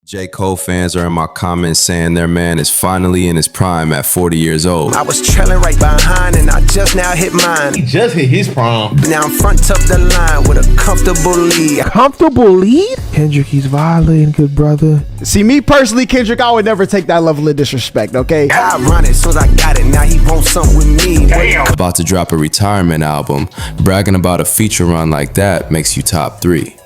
J. Cole fans are in my comments saying their man is finally in his prime at 40 years old. I was trailing right behind and I just now hit mine. He just hit his prime. Now I'm front of the line with a comfortable lead. Comfortable lead? Kendrick, he's violating, good brother. See, me personally, Kendrick, I would never take that level of disrespect, okay? I run it, soon as I got it, now he wants something with me. Damn. About to drop a retirement album, bragging about a feature run like that makes you top 3.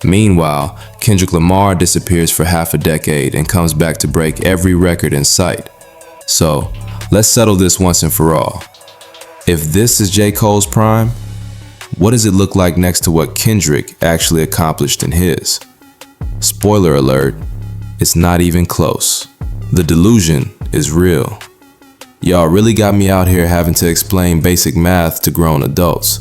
Meanwhile, Kendrick Lamar disappears for half a decade and comes back to break every record in sight. So, let's settle this once and for all. If this is J. Cole's prime, what does it look like next to what Kendrick actually accomplished in his? Spoiler alert, it's not even close. The delusion is real. Y'all really got me out here having to explain basic math to grown adults.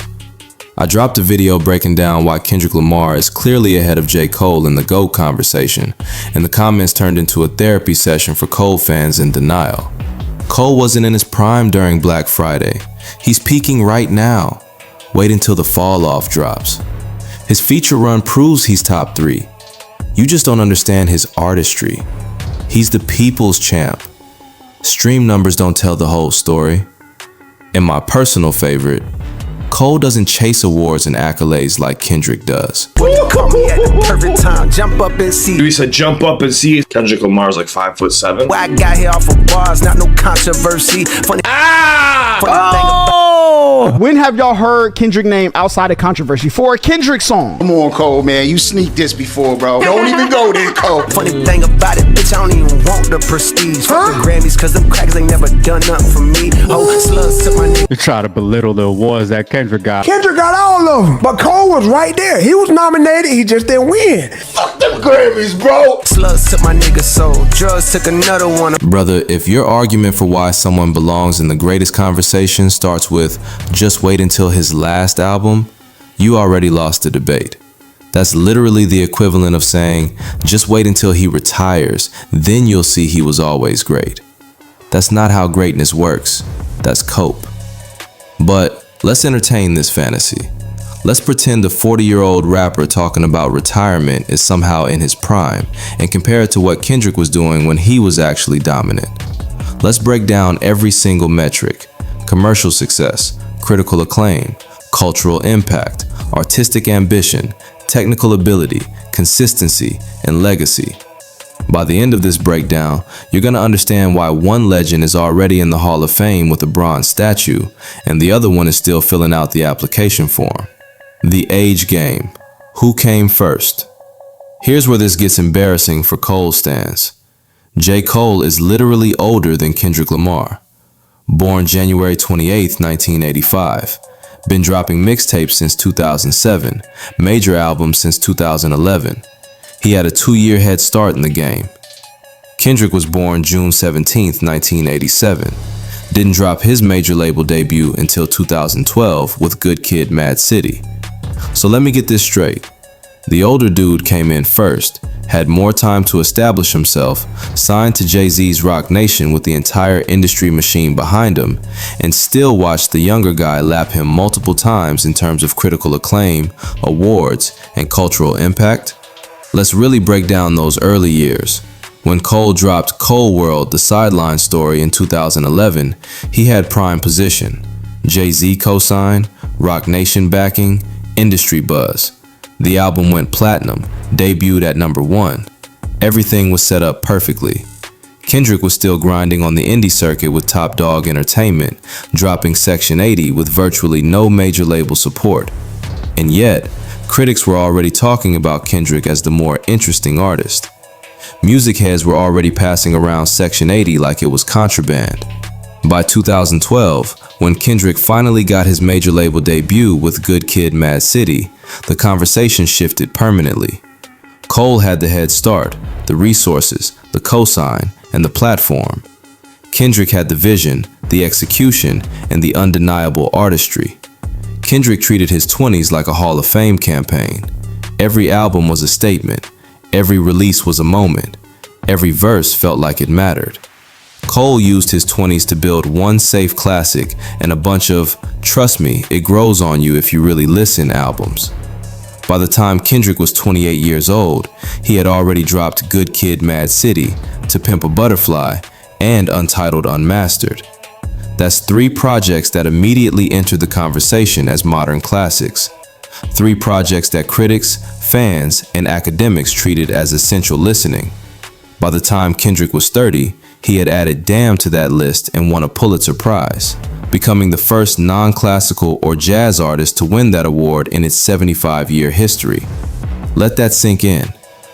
I dropped a video breaking down why Kendrick Lamar is clearly ahead of J. Cole in the GOAT conversation, and the comments turned into a therapy session for Cole fans in denial. Cole wasn't in his prime during Black Friday. He's peaking right now. Wait until the fall off drops. His feature run proves he's top 3. You just don't understand his artistry. He's the people's champ. Stream numbers don't tell the whole story. And my personal favorite, Cole doesn't chase awards and accolades like Kendrick does. You caught me at the perfect time, jump up and see. He said jump up and see. Kendrick Lamar's like 5'7". Why I got here off of bars, not no controversy. Funny thing about When have y'all heard Kendrick name outside of controversy for a Kendrick song? Come on, Cole, man. You sneaked this before, bro. Don't even go there, Cole. Funny thing about it, bitch, I don't even want the prestige. Fuck the Grammys, cause them crackers ain't never done nothing for me. Oh, slugs took my nigga. You try to belittle the awards that Kendrick got. Kendrick got all of them, but Cole was right there. He was nominated, he just didn't win. Fuck them Grammys, bro. Slugs took my nigga soul. Drugs took another one. Brother, if your argument for why someone belongs in the greatest conversation starts with just wait until his last album, you already lost the debate. That's literally the equivalent of saying, just wait until he retires, then you'll see he was always great. That's not how greatness works. That's cope. But let's entertain this fantasy. Let's pretend a 40-year-old rapper talking about retirement is somehow in his prime and compare it to what Kendrick was doing when he was actually dominant. Let's break down every single metric: commercial success, critical acclaim, cultural impact, artistic ambition, technical ability, consistency, and legacy. By the end of this breakdown, you're going to understand why one legend is already in the Hall of Fame with a bronze statue, and the other one is still filling out the application form. The age game. Who came first? Here's where this gets embarrassing for Cole stans. J. Cole is literally older than Kendrick Lamar. Born January 28, 1985. Been dropping mixtapes since 2007, major albums since 2011. He had a 2-year head start in the game. Kendrick was born June 17, 1987. Didn't drop his major label debut until 2012 with Good Kid, Mad City. So let me get this straight. The older dude came in first, had more time to establish himself, signed to Jay-Z's Rock Nation with the entire industry machine behind him, and still watched the younger guy lap him multiple times in terms of critical acclaim, awards, and cultural impact? Let's really break down those early years. When Cole dropped Cole World, the Sideline Story in 2011, he had prime position. Jay-Z cosign, Rock Nation backing, industry buzz. The album went platinum, debuted at #1. Everything was set up perfectly. Kendrick was still grinding on the indie circuit with Top Dog Entertainment, dropping Section 80 with virtually no major label support. And yet, critics were already talking about Kendrick as the more interesting artist. Music heads were already passing around Section 80 like it was contraband. By 2012, when Kendrick finally got his major label debut with Good Kid, Mad City, the conversation shifted permanently. Cole had the head start, the resources, the cosign, and the platform. Kendrick had the vision, the execution, and the undeniable artistry. Kendrick treated his 20s like a Hall of Fame campaign. Every album was a statement. Every release was a moment. Every verse felt like it mattered. Cole used his 20s to build one safe classic and a bunch of "trust me, it grows on you if you really listen" albums. By the time Kendrick was 28 years old, he had already dropped Good Kid, Mad City, To Pimp a Butterfly, and Untitled Unmastered. That's 3 projects that immediately entered the conversation as modern classics. 3 projects that critics, fans, and academics treated as essential listening. By the time Kendrick was 30, he had added Damn to that list and won a Pulitzer Prize, becoming the first non-classical or jazz artist to win that award in its 75-year history. Let that sink in.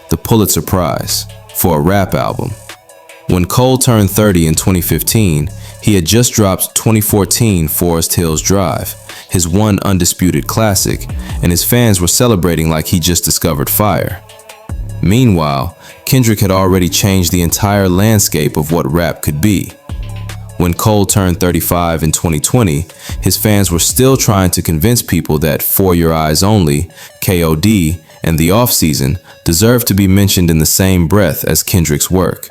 The Pulitzer Prize for a rap album. When Cole turned 30 in 2015, he had just dropped 2014 Forest Hills Drive, his one undisputed classic, and his fans were celebrating like he just discovered fire. Meanwhile, Kendrick had already changed the entire landscape of what rap could be. When Cole turned 35 in 2020, his fans were still trying to convince people that For Your Eyes Only, KOD, and The Off-Season deserved to be mentioned in the same breath as Kendrick's work.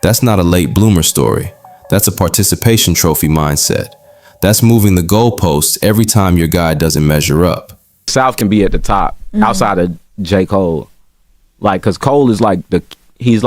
That's not a late bloomer story. That's a participation trophy mindset. That's moving the goalposts every time your guy doesn't measure up. South can be at the top outside of J. Cole. Like, cause Cole is like he's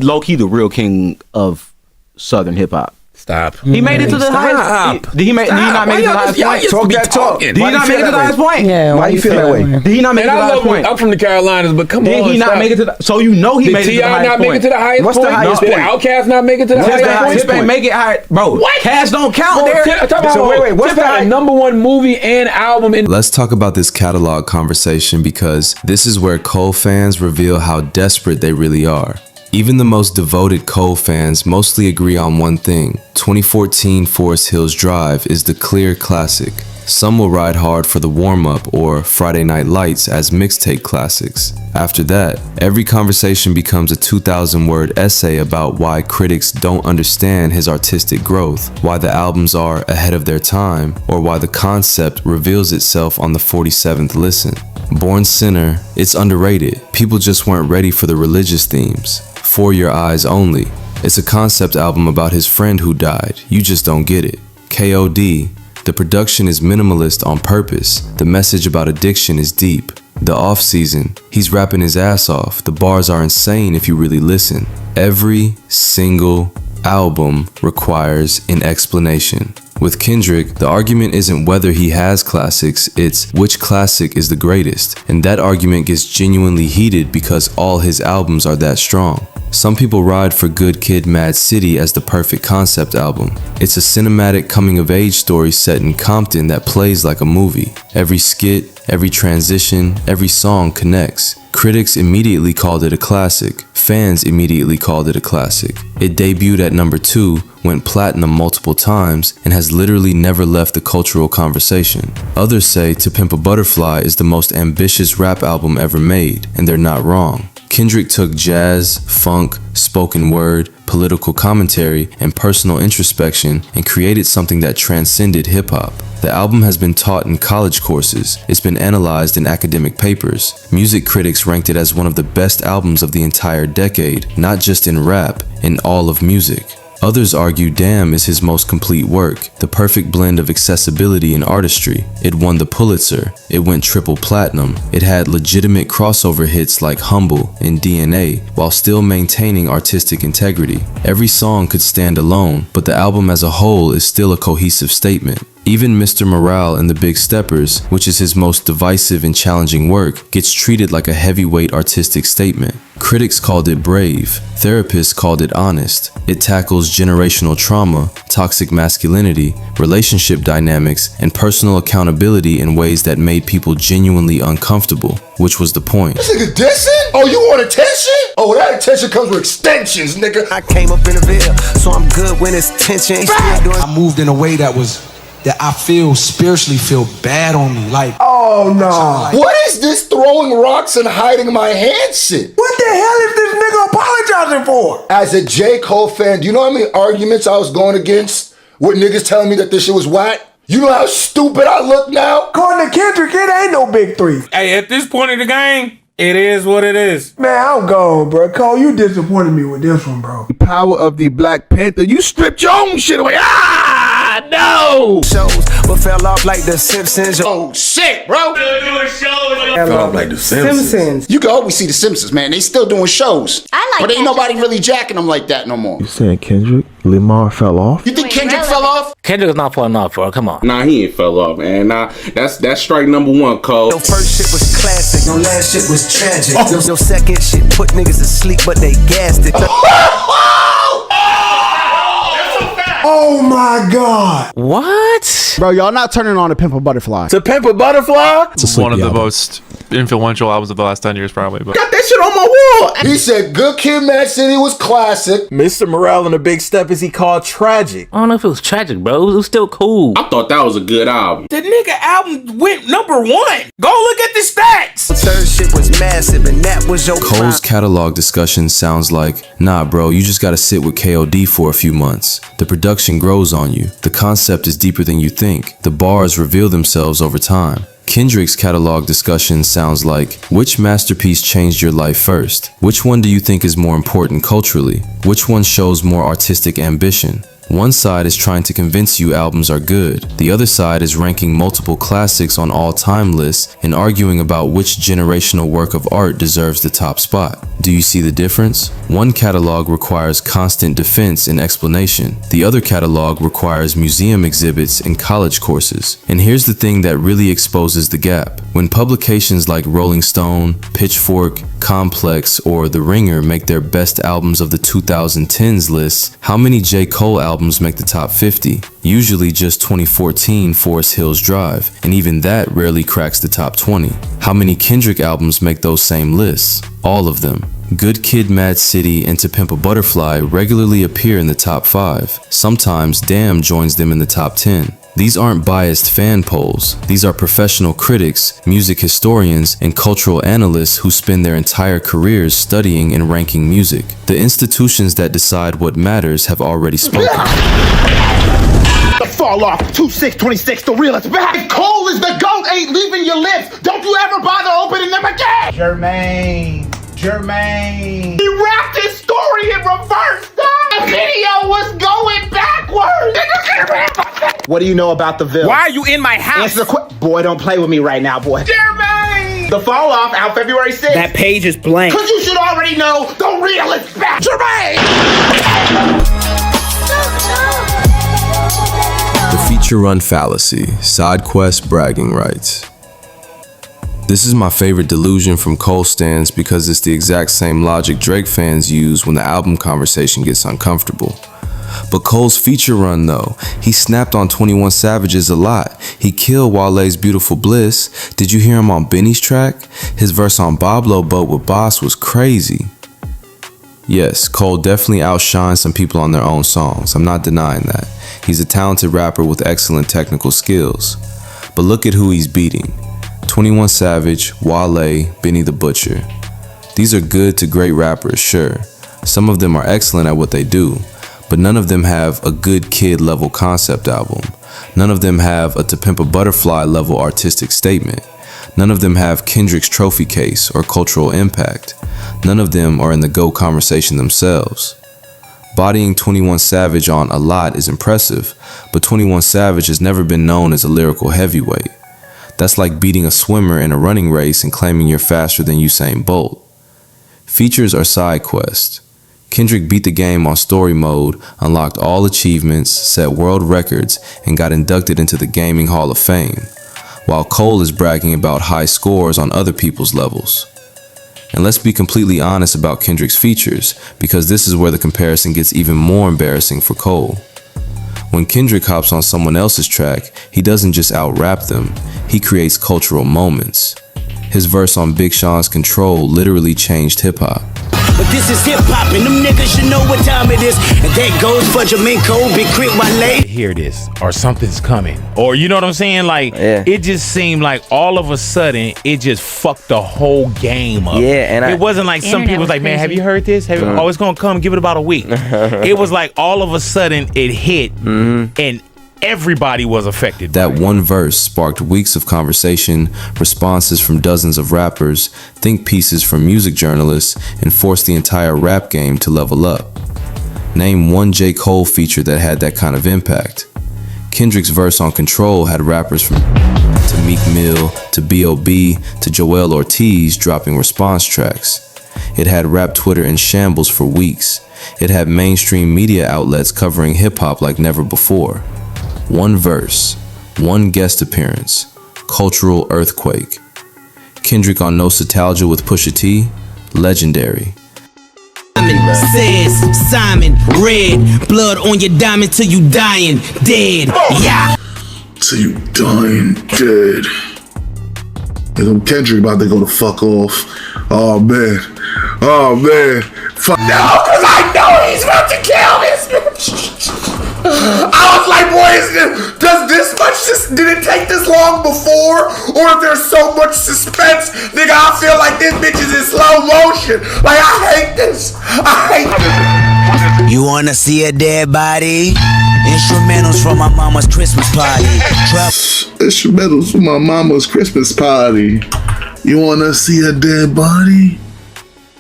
low-key the real king of Southern hip hop. Stop. He made it to the highest. Did he not make it to the highest point? Talk that talk. Did he not make it to the highest point? Yeah, Why you feel that way? Did he not make it to the highest point? I'm from the Carolinas, but come on. Did he not make it to the? So you know he made it to the highest point. Did T.I. not make it to the highest point? What's the highest Did point? Outkast not make it to the highest point? Tip ain't make it high, bro. What? Cash don't count there. So wait, what's that number one movie and album in? Let's talk about this catalog conversation because this is where Cole fans reveal how desperate they really are. Even the most devoted Cole fans mostly agree on one thing. 2014 Forest Hills Drive is the clear classic. Some will ride hard for the warm-up or Friday Night Lights as mixtape classics. After that, every conversation becomes a 2,000-word essay about why critics don't understand his artistic growth, why the albums are ahead of their time, or why the concept reveals itself on the 47th listen. Born Sinner, it's underrated. People just weren't ready for the religious themes. For Your Eyes Only, it's a concept album about his friend who died. You just don't get it. KOD, the production is minimalist on purpose. The message about addiction is deep. The Off-Season, he's rapping his ass off. The bars are insane if you really listen. Every single album requires an explanation. With Kendrick, the argument isn't whether he has classics, it's which classic is the greatest. And that argument gets genuinely heated because all his albums are that strong. Some people ride for Good Kid, Mad City as the perfect concept album. It's a cinematic coming-of-age story set in Compton that plays like a movie. Every skit, every transition, every song connects. Critics immediately called it a classic. Fans immediately called it a classic. It debuted at number 2, went platinum multiple times, and has literally never left the cultural conversation. Others say To Pimp a Butterfly is the most ambitious rap album ever made, and they're not wrong. Kendrick took jazz, funk, spoken word, political commentary, and personal introspection and created something that transcended hip-hop. The album has been taught in college courses. It's been analyzed in academic papers. Music critics ranked it as one of the best albums of the entire decade, not just in rap, in all of music. Others argue Damn is his most complete work, the perfect blend of accessibility and artistry. It won the Pulitzer, it went triple platinum, it had legitimate crossover hits like Humble and DNA, while still maintaining artistic integrity. Every song could stand alone, but the album as a whole is still a cohesive statement. Even Mr. Morale and the Big Steppers, which is his most divisive and challenging work, gets treated like a heavyweight artistic statement. Critics called it brave, therapists called it honest. It tackles generational trauma, toxic masculinity, relationship dynamics, and personal accountability in ways that made people genuinely uncomfortable, which was the point. This nigga dissing? Oh, you want attention? Oh, that attention comes with extensions, nigga. I came up in the Ville, so I'm good when it's tension. I moved in a way that I feel spiritually feel bad on me. Like, oh no. What is this throwing rocks and hiding my hand shit? What the hell is this nigga apologizing for? As a J. Cole fan, do you know how many arguments I was going against with niggas telling me that this shit was whack? You know how stupid I look now? According to Kendrick, it ain't no big 3. Hey, at this point in the game, it is what it is. Man, I'm gone, bro. Cole, you disappointed me with this one, bro. The power of the Black Panther. You stripped your own shit away. Ah! God, no! Shows, but fell off like the Simpsons. Oh shit, bro. Fell off like the Simpsons. You can always see the Simpsons, man. They still doing shows. I like but ain't that nobody really jacking them like that no more. You saying Kendrick Lamar fell off? You think Kendrick fell off? Kendrick is not falling off, bro. Come on. Nah, he ain't fell off, man. Nah, that's strike number one, Cole. Your first shit was classic. Your last shit was tragic. Your second shit put niggas to sleep, but they gassed it. Oh my God. What? Bro, y'all not turning on a Pimp a Butterfly. To Pimp a Butterfly? It's One of the most influential albums of the last 10 years, probably. But Got that shit on my wall. He said Good Kid, Mad City was classic. Mr. Morale and the Big Step is he called tragic. I don't know if it was tragic, bro. It was still cool. I thought that was a good album. The nigga album went number 1. Go look at the stats. Third shit was massive, and that was your Cole's catalog discussion sounds like, nah bro, you just gotta sit with KOD for a few months. The production grows on you. The concept is deeper than you think. The bars reveal themselves over time. Kendrick's catalog discussion sounds like, which masterpiece changed your life first? Which one do you think is more important culturally? Which one shows more artistic ambition? One side is trying to convince you albums are good. The other side is ranking multiple classics on all-time lists and arguing about which generational work of art deserves the top spot. Do you see the difference? One catalog requires constant defense and explanation. The other catalog requires museum exhibits and college courses. And here's the thing that really exposes the gap. When publications like Rolling Stone, Pitchfork, Complex, or The Ringer make their best albums of the 2010s lists, how many J. Cole albums make the top 50? Usually just 2014 Forest Hills Drive, and even that rarely cracks the top 20. How many Kendrick albums make those same lists? All of them. Good Kid, Mad City, and To Pimp a Butterfly regularly appear in the top 5. Sometimes Damn joins them in the top 10. These aren't biased fan polls. These are professional critics, music historians, and cultural analysts who spend their entire careers studying and ranking music. The institutions that decide what matters have already spoken. The fall off, 2/6/26, the real is back. If Cole is the GOAT, ain't leaving your lips. Don't you ever bother opening them again. Jermaine. He rapped his story in reverse. The video was going backwards. What do you know about the Ville? Why are you in my house? Answer the boy, don't play with me right now, boy. Jermaine. The fall off out February 6th. That page is blank. Cause you should already know the real is back. Jermaine. The feature run fallacy, side quest bragging rights. This is my favorite delusion from Cole stans because it's the exact same logic Drake fans use when the album conversation gets uncomfortable. But Cole's feature run though, he snapped on 21 Savage's a lot. He killed Wale's Beautiful Bliss. Did you hear him on Benny's track? His verse on Boblo Boat with Boss was crazy. Yes, Cole definitely outshines some people on their own songs. I'm not denying that. He's a talented rapper with excellent technical skills. But look at who he's beating. 21 Savage, Wale, Benny the Butcher. These are good to great rappers, sure. Some of them are excellent at what they do, but none of them have a Good Kid level concept album. None of them have a To Pimp a Butterfly level artistic statement. None of them have Kendrick's trophy case or cultural impact. None of them are in the GOAT conversation themselves. Bodying 21 Savage on A Lot is impressive, but 21 Savage has never been known as a lyrical heavyweight. That's like beating a swimmer in a running race and claiming you're faster than Usain Bolt. Features are side quests. Kendrick beat the game on story mode, unlocked all achievements, set world records, and got inducted into the Gaming Hall of Fame, while Cole is bragging about high scores on other people's levels. And let's be completely honest about Kendrick's features, because this is where the comparison gets even more embarrassing for Cole. When Kendrick hops on someone else's track, he doesn't just out-rap them, he creates cultural moments. His verse on Big Sean's Control literally changed hip-hop. But this is hip-hop, and them niggas should know what time it is. And that goes for Jamaica, Big Crit, Wale. Hear this, or something's coming, or you know what I'm saying? Like, it just seemed like all of a sudden it just fucked the whole game up. Yeah, and it wasn't like some people was like, man, have you heard this? Oh, it's gonna come. Give it about a week. It was like all of a sudden it hit, and everybody was affected. That one verse sparked weeks of conversation, responses from dozens of rappers, think pieces from music journalists, and forced the entire rap game to level up. Name one J. Cole feature that had that kind of impact. Kendrick's verse on Control had rappers from to Meek Mill, to B.O.B., to Joel Ortiz dropping response tracks. It had rap Twitter in shambles for weeks. It had mainstream media outlets covering hip-hop like never before. One verse, one guest appearance, cultural earthquake. Kendrick on No Nostalgia with Pusha T, legendary. Says Simon, red, blood on your diamond till you dying dead. Yeah. Till you dying dead. And them Kendrick about to go the fuck off. Oh man. Oh man. Fuck. No, cause I know he's about to kill this bitch. I was like, boy, does this much, did it take this long before? Or if there's so much suspense, nigga, I feel like this bitch is in slow motion. Like, I hate this. I hate this. You wanna see a dead body? Instrumentals from my mama's Christmas party. Instrumentals from my mama's Christmas party. You wanna see a dead body?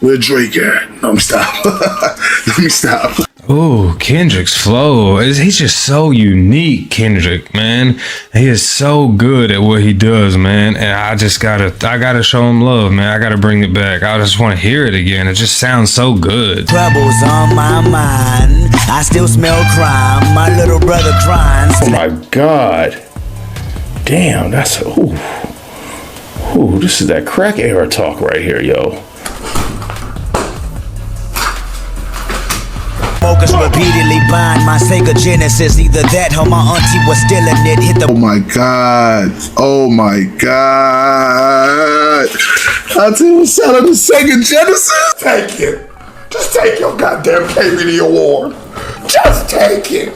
Where Drake at? No, I'm stop. Let me stop. Oh, Kendrick's flow. He's just so unique, Kendrick, man. He is so good at what he does, man. And I gotta show him love, man. I gotta bring it back. I just want to hear it again. It just sounds so good. Troubles on my mind. I still smell crime. My little brother crying. Oh my God. Damn, that's ooh, this is that crack era talk right here, yo. Focus repeatedly bind my Sega Genesis. Either that or my auntie was still in it. Hit the. Oh my God. Oh my God. Auntie was selling the Sega Genesis. Take it. Just take your goddamn KBD award. Just take it.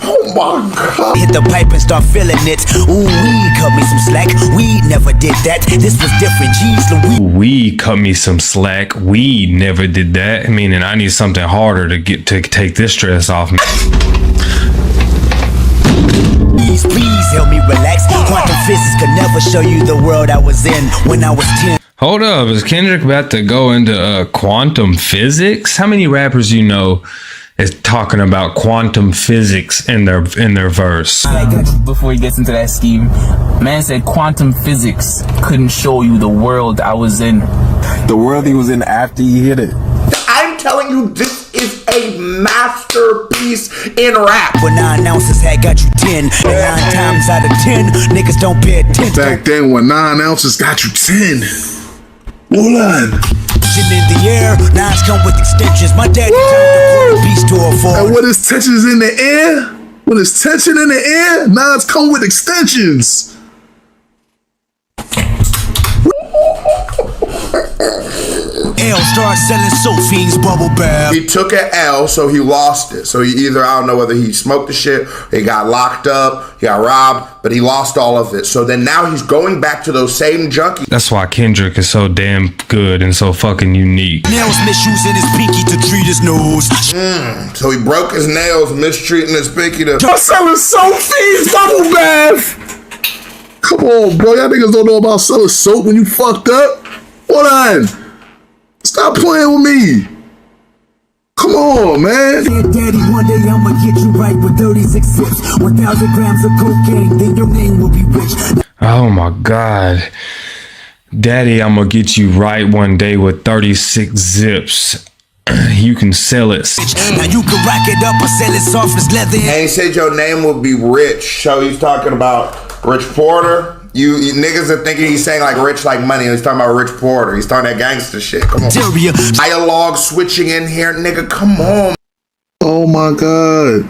Oh my God. Hit the pipe and start feeling it. Ooh, we cut me some slack. We never did that. This was different. Jeez, Louise. We cut me some slack. We never did that. Meaning I need something harder to take this stress off me. Please help me relax. Quantum physics could never show you the world I was in when I was 10. Hold up, is Kendrick about to go into quantum physics? How many rappers you know is talking about quantum physics in their verse? Before he gets into that scheme, man said quantum physics couldn't show you the world I was in. The world he was in after he hit it. I'm telling you, this is a masterpiece in rap. When 9 ounces had got you 10, 9 times out of 10, niggas don't pay attention. Back then, when 9 ounces got you 10. Hold on. In the air, nines come with extensions. My daddy turned the beast to a four. And when there's tensions in the air, when there's tension in the air, nines come with extensions. L started selling Sophie's bubble bath. He took an L, so he lost it. So he either, I don't know whether he smoked the shit, he got locked up, he got robbed, but he lost all of it. So then now he's going back to those same junkies. That's why Kendrick is so damn good and so fucking unique. Nails misusing his pinky to treat his nose. So he broke his nails, mistreating his pinky to. Y'all selling Sophie's bubble bath. Come on, bro. Y'all niggas don't know about selling soap when you fucked up. Hold on. Stop playing with me. Come on, man. Daddy, one day I'ma get you right with 36 sips, 1,000 grams of cocaine, then your name will be rich. Oh my God. Daddy, I'm gonna get you right one day with 36 zips. You can sell it. Now you can rack it up or sell it soft as leather. And he said your name will be rich. So he's talking about Rich Porter. You niggas are thinking he's saying like rich like money. He's talking about Rich Porter. He's talking that gangster shit. Come on. Dialogue switching in here, nigga. Come on. Oh my God.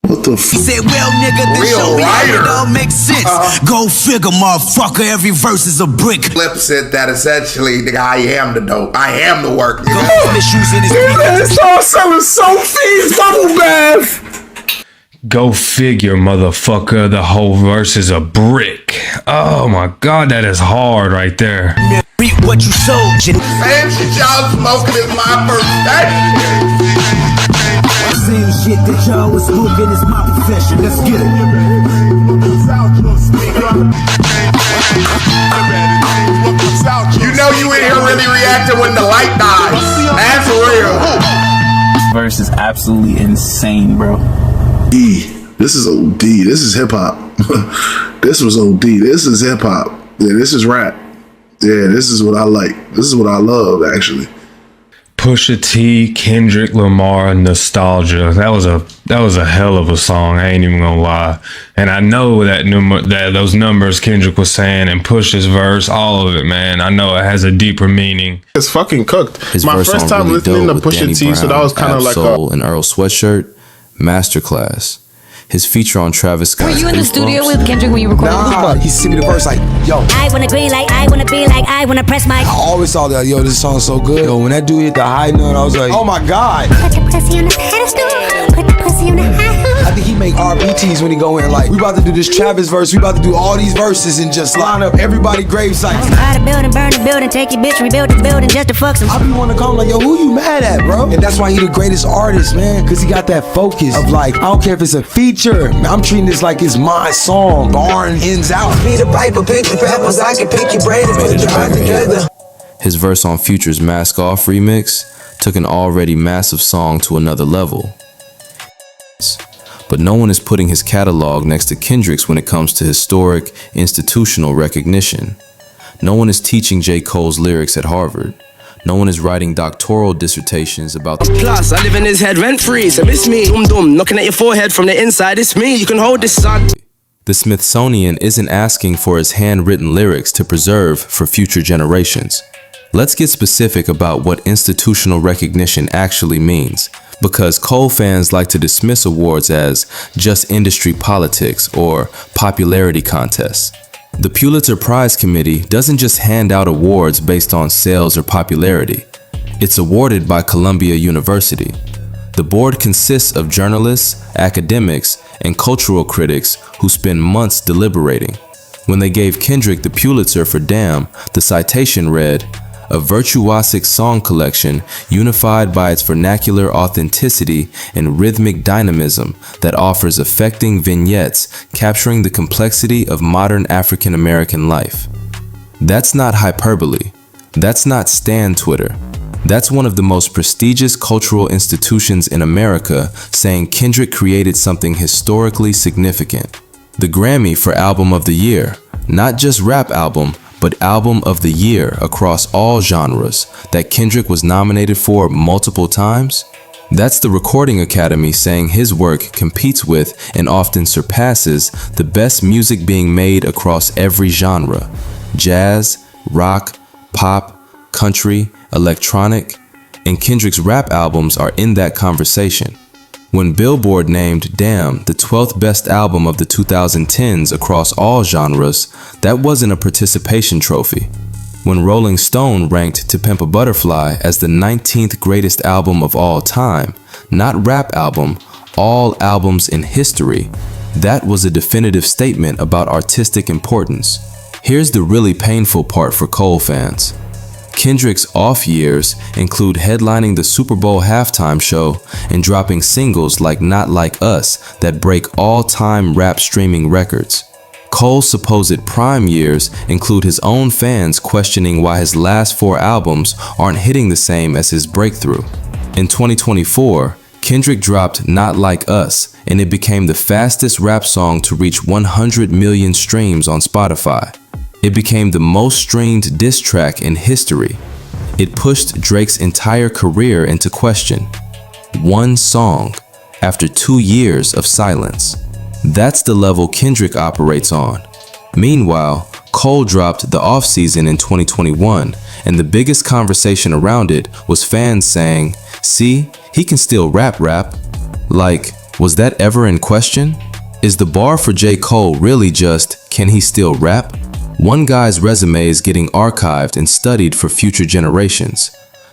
What the He said, well, nigga, this show me how it all makes sense. Go figure, motherfucker. Every verse is a brick. Flips it that essentially, nigga, I am the dope. I am the work. It's all selling Sophie's bubble bath. Go figure, motherfucker. The whole verse is a brick. Oh my God, that is hard right there. Reap what you sold. Same shit y'all smoking is my first day. Same shit that y'all was smoking is my profession. Let's get it. You know you in here really reacting when the light dies. That's real. Verse is absolutely insane, bro. This is OD. This is hip hop. This was OD. This is hip hop. Yeah, this is rap. Yeah, this is what I like. This is what I love, actually. Pusha T, Kendrick Lamar, Nostalgia. That was a hell of a song. I ain't even gonna lie. And I know that those numbers Kendrick was saying and Pusha's verse, all of it, man. I know it has a deeper meaning. It's fucking cooked. His My verse first on time Really listening to Dope with Pusha Danny T, Brown, so that was kind of like Absol, and Earl Sweatshirt, masterclass. His feature on Travis Scott's Were you in the Goosebumps. studio with Kendrick when you recorded Nah, he sent me the verse like, yo. I wanna green like I wanna be like I wanna press my. I always saw that, yo, this song's so good. Yo, when that dude hit the high note, I was like, oh my God. Put your pussy on the pedestal. Put the pussy on the high. I think he make RBTs when he go in like, we about to do this Travis verse, we about to do all these verses and just line up everybody grave sites. Buy the building, burn the building, take your bitch, rebuild the building just to fuck some. I be wanna call him like, yo, who you mad at, bro? And that's why he the greatest artist, man, cause he got that focus of like, I don't care if it's a feature, I'm treating this like it's my song, barn ends out. Be the piper, pick the peppers, I can pick your brain and put your mind together. His verse on Future's Mask Off remix took an already massive song to another level. But no one is putting his catalog next to Kendrick's when it comes to historic, institutional recognition. No one is teaching J. Cole's lyrics at Harvard. No one is writing doctoral dissertations about the Plus, I live in his head rent-free, so miss me. Dum dum, knocking at your forehead from the inside, it's me. You can hold this son. The Smithsonian isn't asking for his handwritten lyrics to preserve for future generations. Let's get specific about what institutional recognition actually means, because Cole fans like to dismiss awards as just industry politics or popularity contests. The Pulitzer Prize Committee doesn't just hand out awards based on sales or popularity. It's awarded by Columbia University. The board consists of journalists, academics, and cultural critics who spend months deliberating. When they gave Kendrick the Pulitzer for Damn, the citation read, "A virtuosic song collection unified by its vernacular authenticity and rhythmic dynamism that offers affecting vignettes capturing the complexity of modern African American life." That's not hyperbole. That's not Stan Twitter. That's one of the most prestigious cultural institutions in America saying Kendrick created something historically significant. The Grammy for Album of the Year, not just rap album, but Album of the Year across all genres that Kendrick was nominated for multiple times? That's the Recording Academy saying his work competes with and often surpasses the best music being made across every genre: jazz, rock, pop, country, electronic, and Kendrick's rap albums are in that conversation. When Billboard named Damn the 12th best album of the 2010s across all genres, that wasn't a participation trophy. When Rolling Stone ranked To Pimp a Butterfly as the 19th greatest album of all time, not rap album, all albums in history, that was a definitive statement about artistic importance. Here's the really painful part for Cole fans. Kendrick's off years include headlining the Super Bowl halftime show and dropping singles like Not Like Us that break all-time rap streaming records. Cole's supposed prime years include his own fans questioning why his last 4 albums aren't hitting the same as his breakthrough. In 2024, Kendrick dropped Not Like Us, and it became the fastest rap song to reach 100 million streams on Spotify. It became the most streamed diss track in history. It pushed Drake's entire career into question. One song after 2 years of silence. That's the level Kendrick operates on. Meanwhile, Cole dropped The Offseason in 2021, and the biggest conversation around it was fans saying, "See, he can still rap. Like, was that ever in question? Is the bar for J. Cole really just, can he still rap? One guy's resume is getting archived and studied for future generations.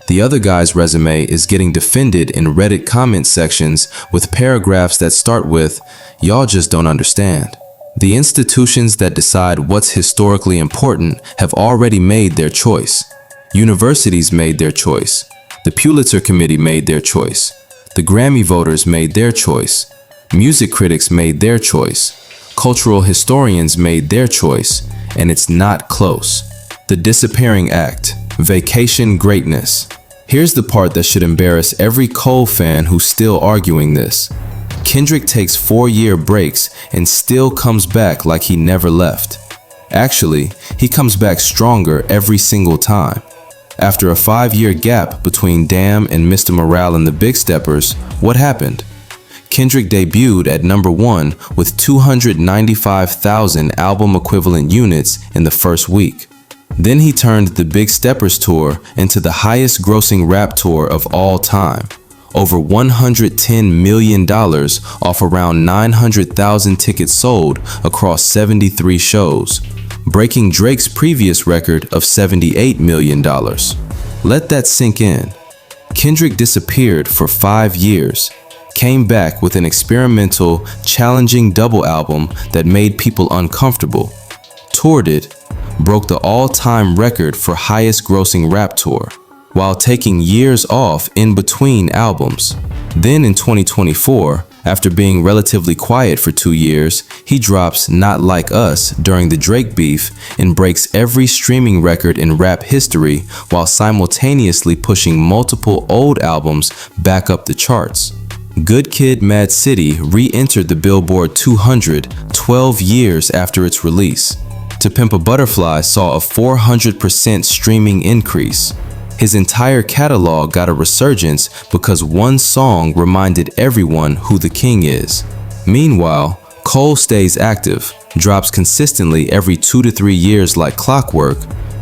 The other guy's resume is getting defended in Reddit comment sections with paragraphs that start with, "Y'all just don't understand." The institutions that decide what's historically important have already made their choice. Universities made their choice. The Pulitzer Committee made their choice. The Grammy voters made their choice. Music critics made their choice. Cultural historians made their choice. And it's not close. The Disappearing Act, Vacation Greatness. Here's the part that should embarrass every Cole fan who's still arguing this. Kendrick takes 4-year breaks and still comes back like he never left. Actually, he comes back stronger every single time. After a 5-year gap between Damn and Mr. Morale and the Big Steppers, what happened? Kendrick debuted at number 1 with 295,000 album equivalent units in the first week. Then he turned the Big Steppers tour into the highest grossing rap tour of all time. Over $110 million off around 900,000 tickets sold across 73 shows, breaking Drake's previous record of $78 million. Let that sink in. Kendrick disappeared for 5 years, came back with an experimental, challenging double album that made people uncomfortable, toured it, broke the all-time record for highest grossing rap tour, while taking years off in between albums. Then in 2024, after being relatively quiet for 2 years, he drops Not Like Us during the Drake beef and breaks every streaming record in rap history while simultaneously pushing multiple old albums back up the charts. Good Kid, Mad City re-entered the Billboard 200 12 years after its release. To Pimp a Butterfly saw a 400% streaming increase. His entire catalog got a resurgence because one song reminded everyone who the king is. Meanwhile, Cole stays active, drops consistently every 2 to 3 years like clockwork,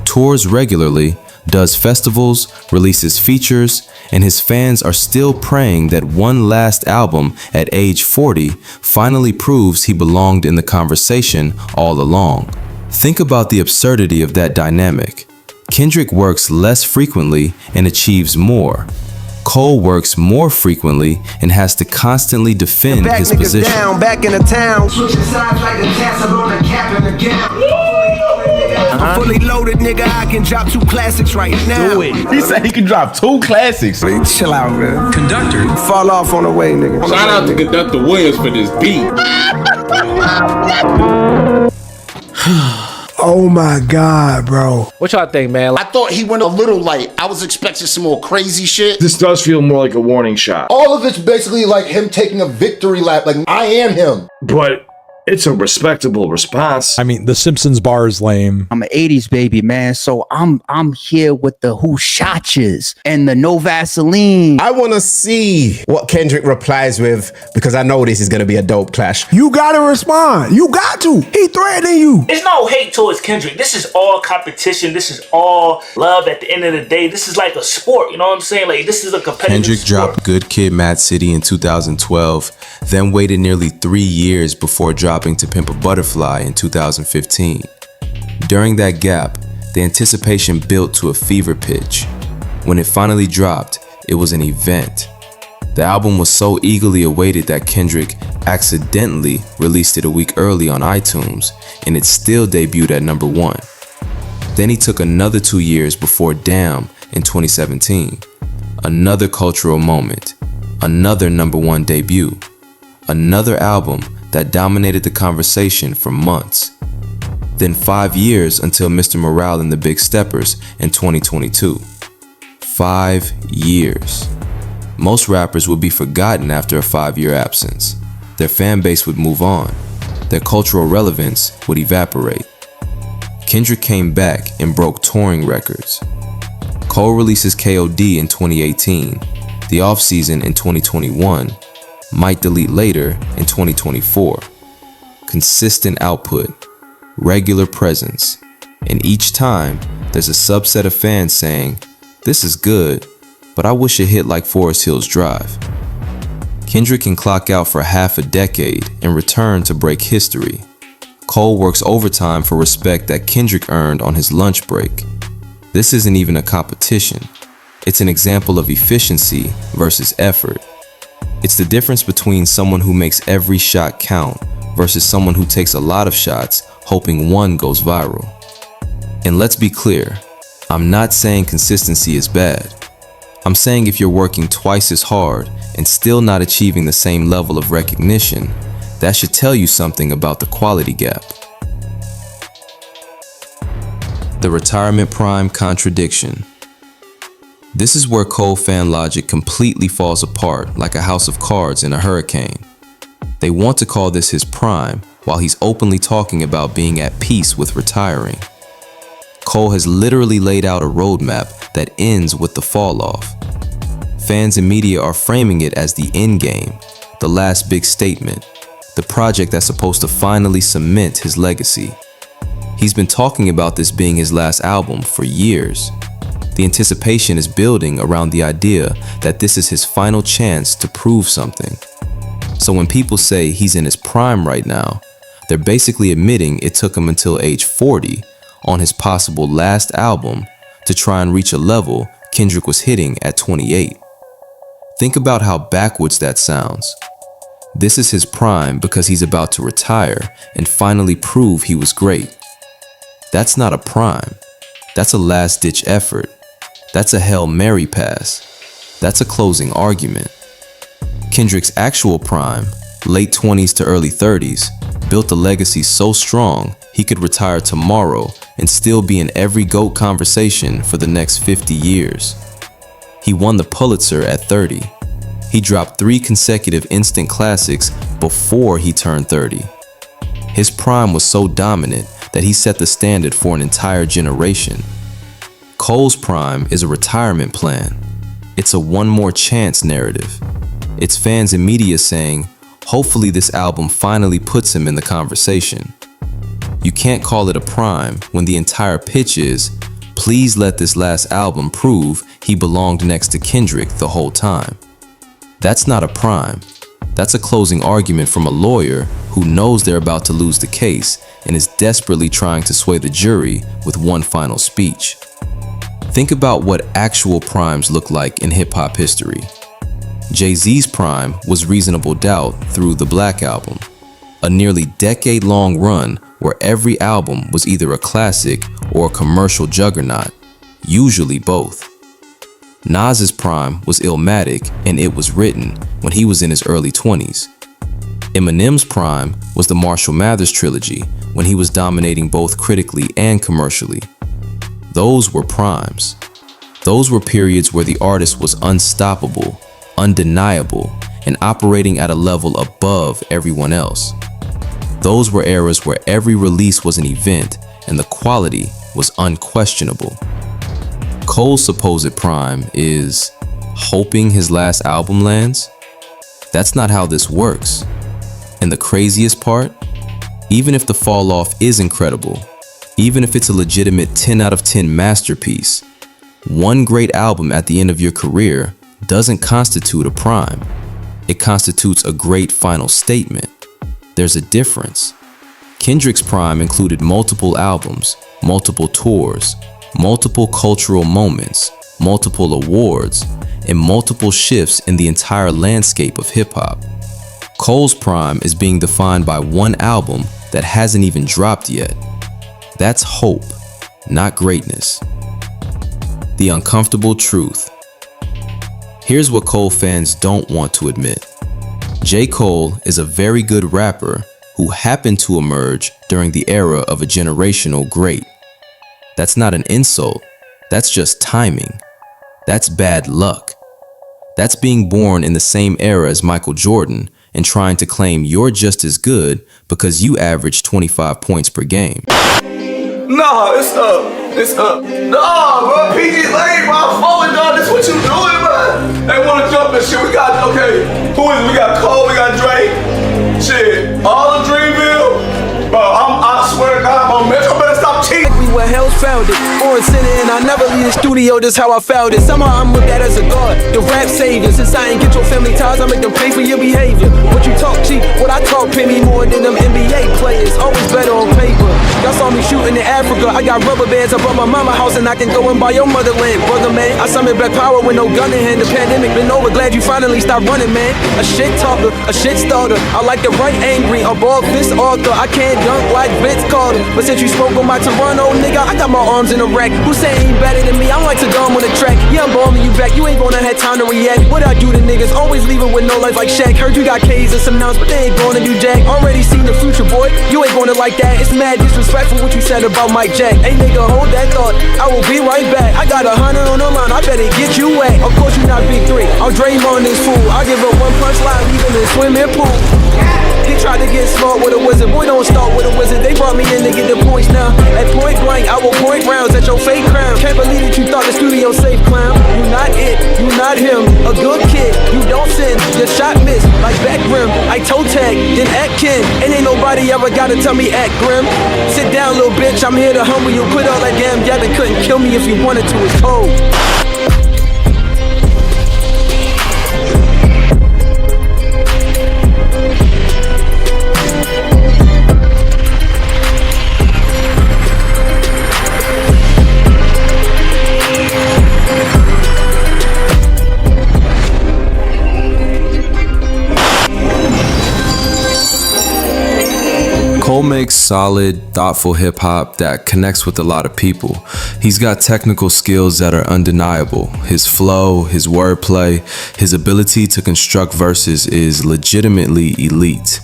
tours regularly, does festivals, releases features, and his fans are still praying that one last album at age 40 finally proves he belonged in the conversation all along. Think about the absurdity of that dynamic. Kendrick works less frequently and achieves more. Cole works more frequently and has to constantly defend his position. Down, back in the town. Switching sides like the tassel on the cap and the gown. I'm fully loaded, nigga. I can drop 2 classics right now. Do it. He said he can drop 2 classics. Hey, chill out, man. Conductor. Fall off on the way, nigga. Shout out to Conductor Williams for this beat. Oh my God, bro. What y'all think, man? I thought he went a little light. I was expecting some more crazy shit. This does feel more like a warning shot. All of it's basically like him taking a victory lap. Like, I am him. But it's a respectable response. I mean, the Simpsons bar is lame. I'm an 80s baby, man, so I'm here with the Who Shotches and the No Vaseline. I want to see what Kendrick replies with because I know this is going to be a dope clash. You gotta respond. You got to. He threatening you. There's no hate towards Kendrick. This is all competition. This is all love at the end of the day. This is like a sport, you know what I'm saying? Like, this is a competitive Kendrick sport. dropped Good Kid, Mad City in 2012, then waited nearly 3 years before dropping To Pimp a Butterfly in 2015. During that gap, the anticipation built to a fever pitch. When it finally dropped, it was an event. The album was so eagerly awaited that Kendrick accidentally released it a week early on iTunes, and it still debuted at number 1. Then he took another 2 years before Damn in 2017. Another cultural moment, another number 1 debut, another album that dominated the conversation for months. Then 5 years until Mr. Morale and the Big Steppers in 2022. 5 years. Most rappers would be forgotten after a 5-year absence. Their fan base would move on. Their cultural relevance would evaporate. Kendrick came back and broke touring records. Cole releases KOD in 2018, The Offseason in 2021, Might Delete Later in 2024. Consistent output, regular presence, and each time there's a subset of fans saying, "This is good, but I wish it hit like Forest Hills Drive." Kendrick can clock out for half a decade and return to break history. Cole works overtime for respect that Kendrick earned on his lunch break. This isn't even a competition. It's an example of efficiency versus effort. It's the difference between someone who makes every shot count versus someone who takes a lot of shots hoping one goes viral. And let's be clear, I'm not saying consistency is bad. I'm saying if you're working twice as hard and still not achieving the same level of recognition, that should tell you something about the quality gap. The retirement prime contradiction. This is where Cole fan logic completely falls apart like a house of cards in a hurricane. They want to call this his prime, while he's openly talking about being at peace with retiring. Cole has literally laid out a roadmap that ends with the fall off. Fans and media are framing it as the end game, the last big statement, the project that's supposed to finally cement his legacy. He's been talking about this being his last album for years. The anticipation is building around the idea that this is his final chance to prove something. So when people say he's in his prime right now, they're basically admitting it took him until age 40 on his possible last album to try and reach a level Kendrick was hitting at 28. Think about how backwards that sounds. This is his prime because he's about to retire and finally prove he was great. That's not a prime. That's a last-ditch effort. That's a Hail Mary pass. That's a closing argument. Kendrick's actual prime, late 20s to early 30s, built a legacy so strong he could retire tomorrow and still be in every GOAT conversation for the next 50 years. He won the Pulitzer at 30. He dropped 3 consecutive instant classics before he turned 30. His prime was so dominant that he set the standard for an entire generation. Cole's prime is a retirement plan. It's a one more chance narrative. It's fans and media saying, hopefully this album finally puts him in the conversation. You can't call it a prime when the entire pitch is, please let this last album prove he belonged next to Kendrick the whole time. That's not a prime. That's a closing argument from a lawyer who knows they're about to lose the case and is desperately trying to sway the jury with one final speech. Think about what actual primes look like in hip-hop history. Jay-Z's prime was Reasonable Doubt through the Black Album, a nearly decade-long run where every album was either a classic or a commercial juggernaut, usually both. Nas's prime was Illmatic and It Was Written when he was in his early 20s. Eminem's prime was the Marshall Mathers trilogy when he was dominating both critically and commercially. Those were primes. Those were periods where the artist was unstoppable, undeniable, and operating at a level above everyone else. Those were eras where every release was an event and the quality was unquestionable. Cole's supposed prime is hoping his last album lands. That's not how this works. And the craziest part, even if the fall off is incredible, even if it's a legitimate 10 out of 10 masterpiece, one great album at the end of your career doesn't constitute a prime. It constitutes a great final statement. There's a difference. Kendrick's prime included multiple albums, multiple tours, multiple cultural moments, multiple awards, and multiple shifts in the entire landscape of hip-hop. Cole's prime is being defined by one album that hasn't even dropped yet. That's hope, not greatness. The uncomfortable truth. Here's what Cole fans don't want to admit. J. Cole is a very good rapper who happened to emerge during the era of a generational great. That's not an insult. That's just timing. That's bad luck. That's being born in the same era as Michael Jordan and trying to claim you're just as good because you average 25 points per game. Nah, it's up. It's up. Nah, bro, PG lane, bro. I'm falling down. This what you doing, man? They wanna jump and shit. We got, okay, who is it? We got Cole, we got Drake. Shit, all of Dreamville. Bro, I swear to God, bro, Metro better stop cheating. We were hell's founded, born sinning, and I never leave the studio, that's how I found it. Somehow I'm looked at as a god, the rap savior. Since I ain't get your family ties, I make them pay for your behavior. What you talk cheap, what I talk pay me more than them NBA players. Always better on paper. Y'all saw me shooting in Africa, I got rubber bands. I bought my mama house and I can go and buy your motherland. Brother man, I summon black power with no gun in hand. The pandemic been over, glad you finally stopped running, man. A shit talker, a shit starter. I like to write angry, a ball fist author. I can't dunk like Vince Carter, but since you spoke on my Toronto, nigga, I got my arms in a rack. Who say he better than me? I'm like to go on the track. Yeah, I'm bombing you back. You ain't gonna have time to react. What I do to niggas? Always leaving with no life like Shaq. Heard you got K's and some nouns, but they ain't gonna do jack. Already seen the future, boy. You ain't gonna like that. It's mad disrespectful what you said about Mike Jack. Hey nigga, hold that thought. I will be right back. I got 100 on the line. I better get you wet. Of course you not big three. I'll Draymond this fool. I give up one punch line, leave him in the swimming pool. They tried to get smart with a wizard. Boy, don't start with a wizard. They brought me in to get the points now. At point blank, I will point rounds at your fake crown. Can't believe that you thought the studio safe, clown. You not it, you not him. A good kid, you don't sin. Your shot missed, like back rim. I toe tag, then act kin. And ain't nobody ever gotta tell me act grim. Sit down, little bitch, I'm here to humble you. Quit all that damn yapping, couldn't kill me if you wanted to, it's cold. Cole makes solid, thoughtful hip hop that connects with a lot of people. He's got technical skills that are undeniable. His flow, his wordplay, his ability to construct verses is legitimately elite.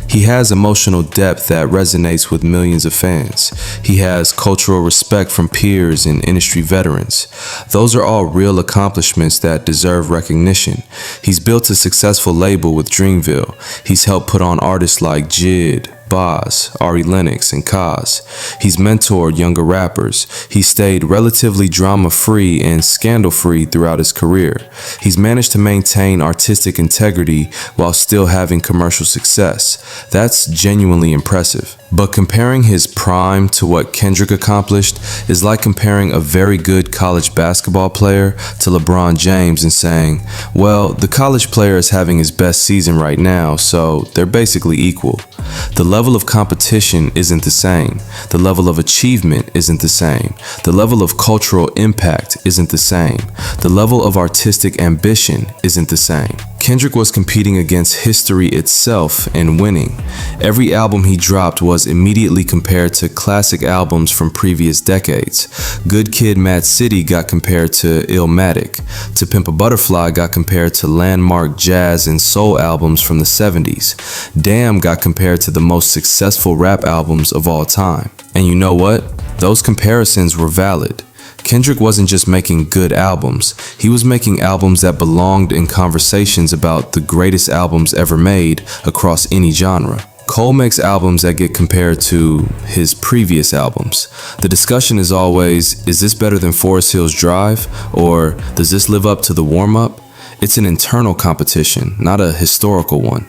He has emotional depth that resonates with millions of fans. He has cultural respect from peers and industry veterans. Those are all real accomplishments that deserve recognition. He's built a successful label with Dreamville. He's helped put on artists like Jid, Boz, Ari Lennox, and Kaz. He's mentored younger rappers. He stayed relatively drama-free and scandal-free throughout his career. He's managed to maintain artistic integrity while still having commercial success. That's genuinely impressive. But comparing his prime to what Kendrick accomplished is like comparing a very good college basketball player to LeBron James and saying, well, the college player is having his best season right now, so they're basically equal. The level of competition isn't the same. The level of achievement isn't the same. The level of cultural impact isn't the same. The level of artistic ambition isn't the same. Kendrick was competing against history itself and winning. Every album he dropped was immediately compared to classic albums from previous decades. Good Kid, Mad City got compared to Illmatic. To Pimp a Butterfly got compared to landmark jazz and soul albums from the 70s. Damn got compared to the most successful rap albums of all time. And you know what? Those comparisons were valid. Kendrick wasn't just making good albums, he was making albums that belonged in conversations about the greatest albums ever made across any genre. Cole makes albums that get compared to his previous albums. The discussion is always, is this better than Forest Hills Drive? Or does this live up to the warm-up? It's an internal competition, not a historical one.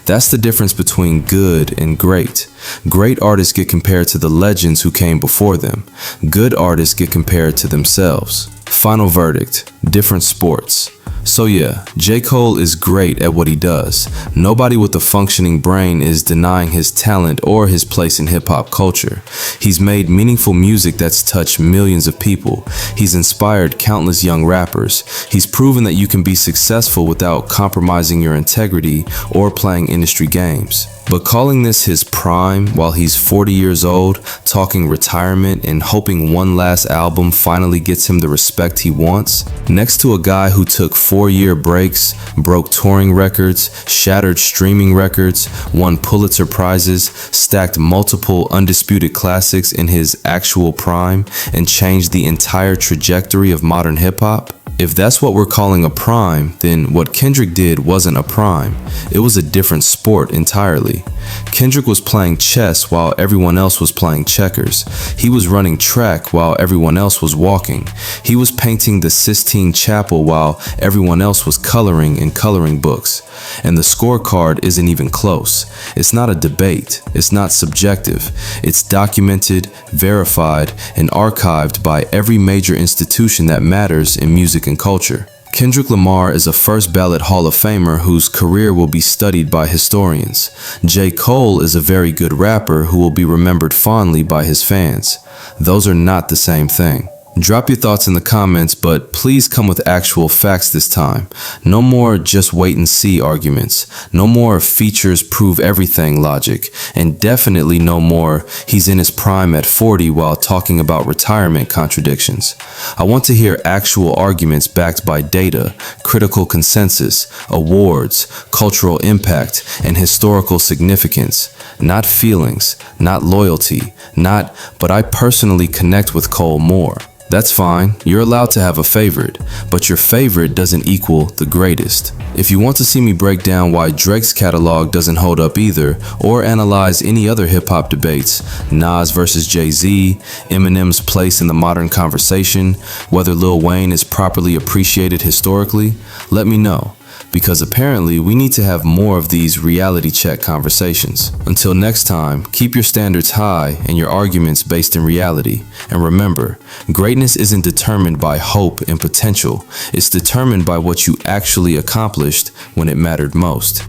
That's the difference between good and great. Great artists get compared to the legends who came before them. Good artists get compared to themselves. Final verdict, different sports. So yeah, J. Cole is great at what he does. Nobody with a functioning brain is denying his talent or his place in hip-hop culture. He's made meaningful music that's touched millions of people. He's inspired countless young rappers. He's proven that you can be successful without compromising your integrity or playing industry games. But calling this his prime while he's 40 years old, talking retirement and hoping one last album finally gets him the respect he wants, next to a guy who took 4-year breaks, broke touring records, shattered streaming records, won Pulitzer Prizes, stacked multiple undisputed classics in his actual prime, and changed the entire trajectory of modern hip-hop? If that's what we're calling a prime, then what Kendrick did wasn't a prime. It was a different sport entirely. Kendrick was playing chess while everyone else was playing checkers. He was running track while everyone else was walking. He was painting the Sistine Chapel while everyone else was coloring in coloring books. And the scorecard isn't even close. It's not a debate. It's not subjective. It's documented, verified, and archived by every major institution that matters in music and culture. Kendrick Lamar is a first ballot Hall of Famer whose career will be studied by historians. J. Cole is a very good rapper who will be remembered fondly by his fans. Those are not the same thing. Drop your thoughts in the comments, but please come with actual facts this time. No more just wait and see arguments. No more features prove everything logic. And definitely no more he's in his prime at 40 while talking about retirement contradictions. I want to hear actual arguments backed by data, critical consensus, awards, cultural impact, and historical significance. Not feelings, not loyalty, not, but I personally connect with Cole more. That's fine, you're allowed to have a favorite, but your favorite doesn't equal the greatest. If you want to see me break down why Drake's catalog doesn't hold up either, or analyze any other hip-hop debates, Nas versus Jay-Z, Eminem's place in the modern conversation, whether Lil Wayne is properly appreciated historically, let me know. Because apparently we need to have more of these reality check conversations. Until next time, keep your standards high and your arguments based in reality. And remember, greatness isn't determined by hope and potential. It's determined by what you actually accomplished when it mattered most.